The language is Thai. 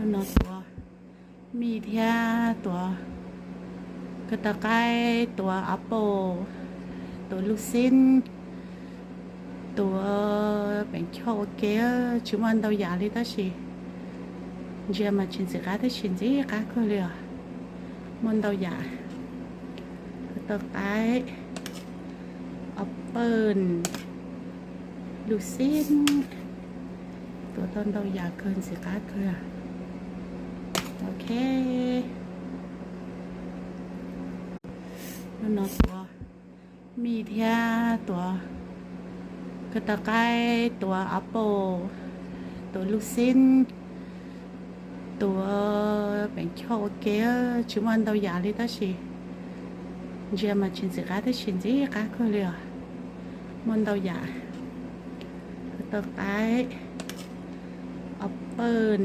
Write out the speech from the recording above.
nó tua mì thia tua cái tà cái tua apple tua lucin tua bánh châu kia chúng ăn đâu giả đi đó chị giờ mà chuyện gì cả thì chuyện gì cả cơ liền món đâu giả tà cái apple lucinตัวต้นเราอยากเกินสิคะคือโอเคแล้วนตัวมีเทียตัวกระตะไคร้ตัวแอปเปิลตัวลูกซินตัวแป้งโชเกียชุมันเราอยากเลยตั้งสิเจ้ามาชิมสิคะที่ชิมสิคะคือเลยมันเราอยากกระตะไคร้แอปเปิล